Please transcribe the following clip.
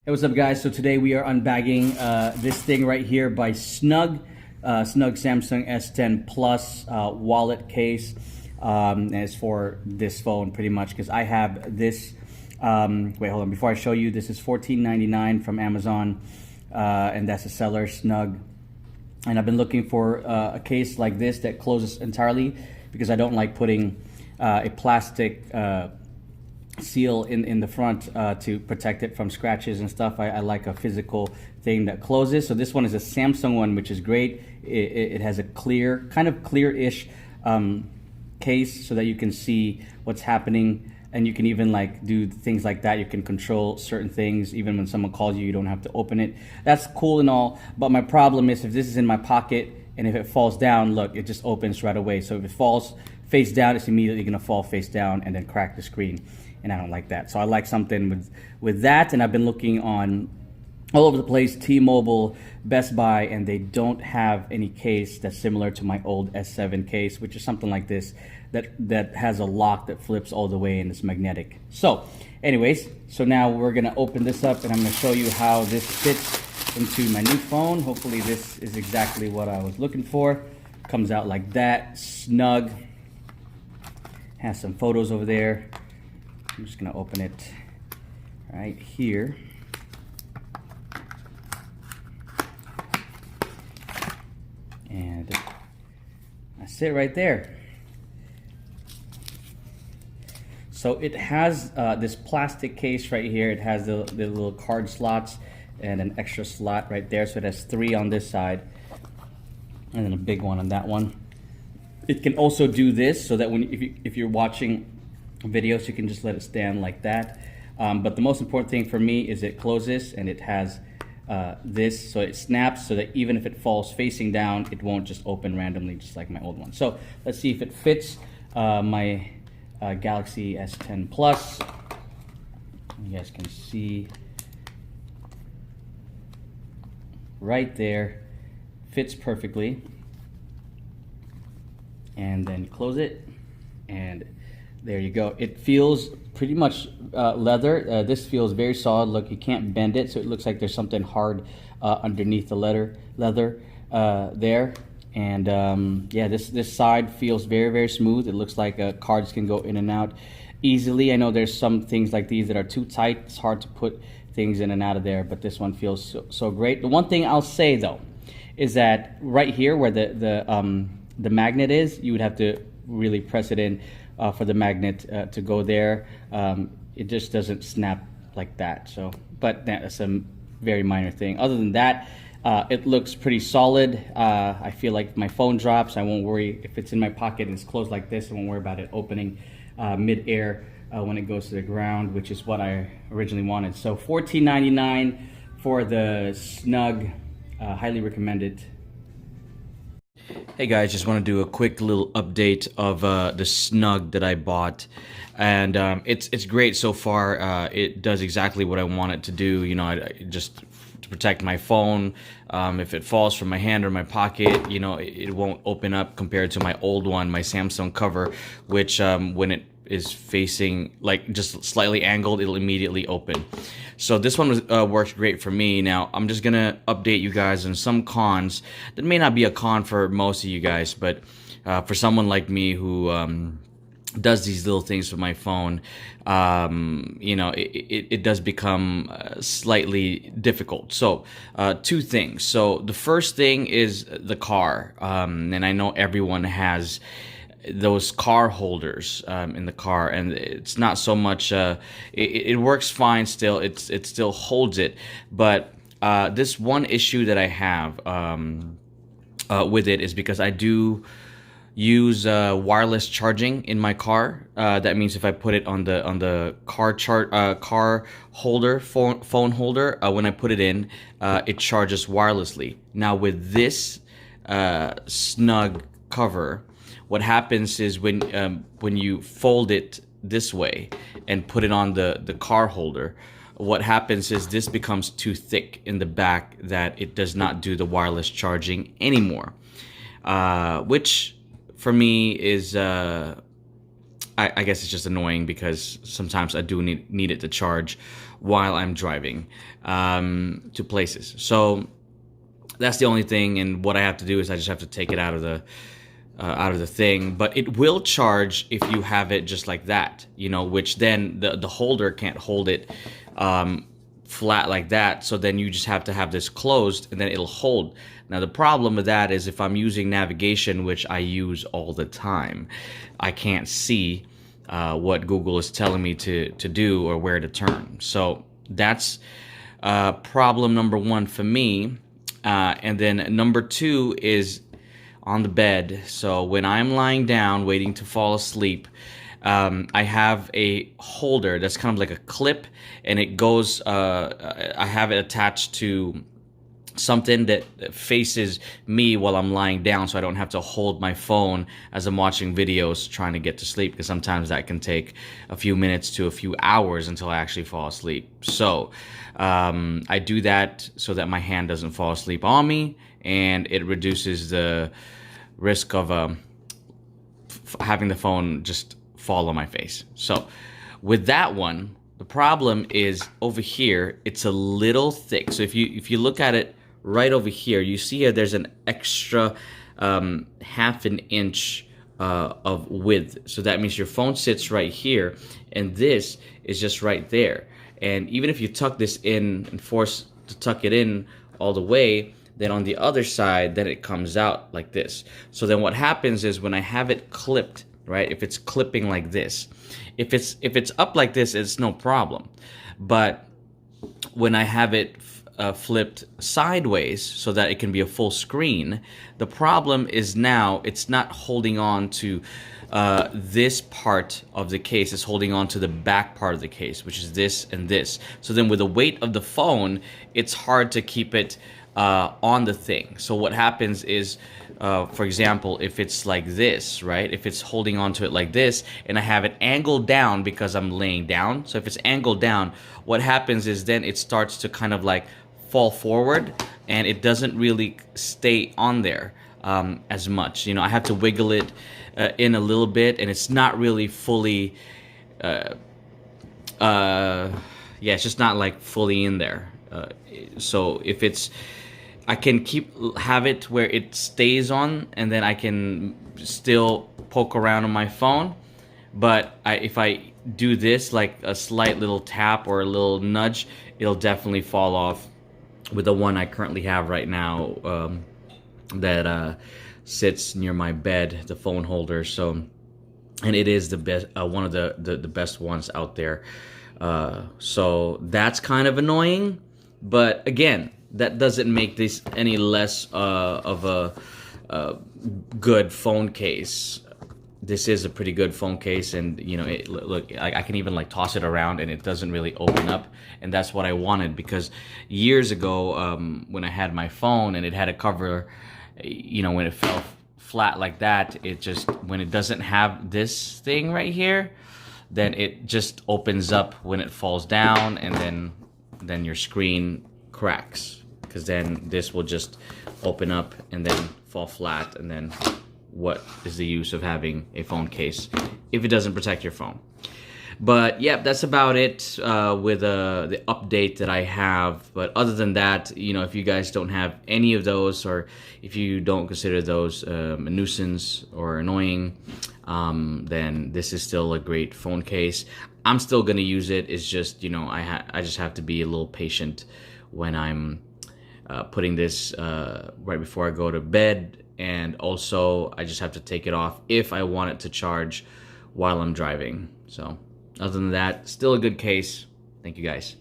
Hey, what's up, guys? So today we are unbagging this thing right here by Snugg. Snugg Samsung S10 Plus wallet case. And it's for this phone pretty much because I have this. Wait, hold on. Before I show you, this is $14.99 from Amazon. And that's a seller, Snugg. And I've been looking for a case like this that closes entirely because I don't like putting a plastic seal in the front to protect it from scratches and stuff. I like a physical thing that closes. So this one is a Samsung one, which is great. It has a clear, kind of clear-ish case so that you can see what's happening, and you can even like do things like that. You can control certain things. Even when someone calls you, you don't have to open it. That's cool and all, but my problem is if this is in my pocket and if it falls down, look, it just opens right away. So if it falls face down, it's immediately gonna fall face down and then crack the screen. And I don't like that. So I like something with that. And I've been looking on all over the place, T-Mobile, Best Buy, and they don't have any case that's similar to my old S7 case, which is something like this, that has a lock that flips all the way and it's magnetic. So anyways, so now we're gonna open this up and I'm gonna show you how this fits into my new phone. Hopefully this is exactly what I was looking for. Comes out like that, snug. Has some photos over there. I'm just gonna open it right here. And that's it right there. So it has this plastic case right here. It has the little card slots and an extra slot right there. So it has 3 on this side and then a big one on that one. It can also do this so that if you're watching videos, you can just let it stand like that. But the most important thing for me is it closes and it has this, so it snaps so that even if it falls facing down, it won't just open randomly just like my old one. So let's see if it fits my Galaxy S10 Plus. You guys can see right there, fits perfectly. And then close it, and there you go. It feels pretty much leather. This feels very solid. Look, you can't bend it, so it looks like there's something hard underneath the leather there. And yeah, this side feels very, very smooth. It looks like cards can go in and out easily. I know there's some things like these that are too tight. It's hard to put things in and out of there, but this one feels so great. The one thing I'll say though is that right here where the magnet is, you would have to really press it in for the magnet to go there. It just doesn't snap like that. So, but that's a very minor thing. Other than that, it looks pretty solid. I feel like my phone drops, I won't worry if it's in my pocket and it's closed like this. I won't worry about it opening mid-air when it goes to the ground, which is what I originally wanted. So $14.99 for the Snugg. Highly recommended. Hey guys, just want to do a quick little update of the Snugg that I bought, and it's great so far. It does exactly what I want it to do. You know, I just to protect my phone. If it falls from my hand or my pocket, you know, it won't open up compared to my old one, my Samsung cover, which when it is facing like just slightly angled, it'll immediately open. So this one works great for me. Now I'm just gonna update you guys on some cons that may not be a con for most of you guys, but for someone like me who does these little things with my phone, you know, it does become slightly difficult. So 2 things. So the first thing is the car, and I know everyone has those car holders in the car, and it's not so much it works fine still. It still holds it, but this one issue that I have with it is because I do use wireless charging in my car. That means if I put it on the car holder, phone holder, when I put it in, it charges wirelessly. Now with this Snugg cover, what happens is when you fold it this way and put it on the car holder, what happens is this becomes too thick in the back that it does not do the wireless charging anymore, which for me is I guess it's just annoying because sometimes I do need it to charge while I'm driving to places. So that's the only thing, and what I have to do is I just have to take it out of the thing. But it will charge if you have it just like that, you know, which then the holder can't hold it flat like that. So then you just have to have this closed, and then it'll hold. Now the problem with that is if I'm using navigation, which I use all the time, I can't see what Google is telling me to do or where to turn. So that's problem number one for me. And then number two is on the bed. So when I'm lying down waiting to fall asleep, I have a holder that's kind of like a clip, and it goes, I have it attached to something that faces me while I'm lying down, so I don't have to hold my phone as I'm watching videos trying to get to sleep, because sometimes that can take a few minutes to a few hours until I actually fall asleep. So I do that so that my hand doesn't fall asleep on me, and it reduces the risk of having the phone just fall on my face. So with that one, the problem is over here, it's a little thick. So if you look at it right over here, you see here there's an extra half an inch of width. So that means your phone sits right here, and this is just right there. And even if you tuck this in and force to tuck it in all the way, then on the other side, then it comes out like this. So then what happens is when I have it clipped, right, if it's clipping like this, if it's up like this, it's no problem. But when I have it flipped sideways so that it can be a full screen, the problem is now it's not holding on to this part of the case. It's holding on to the back part of the case, which is this and this. So then with the weight of the phone, it's hard to keep it on the thing. So what happens is, for example, if it's like this, right? If it's holding onto it like this, and I have it angled down because I'm laying down. So if it's angled down, what happens is then it starts to kind of like fall forward, and it doesn't really stay on there as much. You know, I have to wiggle it in a little bit, and it's not really fully, yeah, it's just not like fully in there. So if it's, I can have it where it stays on, and then I can still poke around on my phone. But if I do this, like a slight little tap or a little nudge, it'll definitely fall off. With the one I currently have right now, that sits near my bed, the phone holder. So, and it is the best, one of the best ones out there. So that's kind of annoying, but again, that doesn't make this any less of a good phone case. This is a pretty good phone case, and you know, look, I can even like toss it around and it doesn't really open up, and that's what I wanted, because years ago, when I had my phone and it had a cover, you know, when it fell flat like that, it just, when it doesn't have this thing right here, then it just opens up when it falls down, and then your screen cracks, because then this will just open up and then fall flat, and then what is the use of having a phone case if it doesn't protect your phone? But yeah, that's about it with the update that I have. But other than that, you know, if you guys don't have any of those, or if you don't consider those a nuisance or annoying, then this is still a great phone case. I'm still gonna use it. It's just, you know, I just have to be a little patient when I'm putting this right before I go to bed. And also, I just have to take it off if I want it to charge while I'm driving. So, other than that, still a good case. Thank you, guys.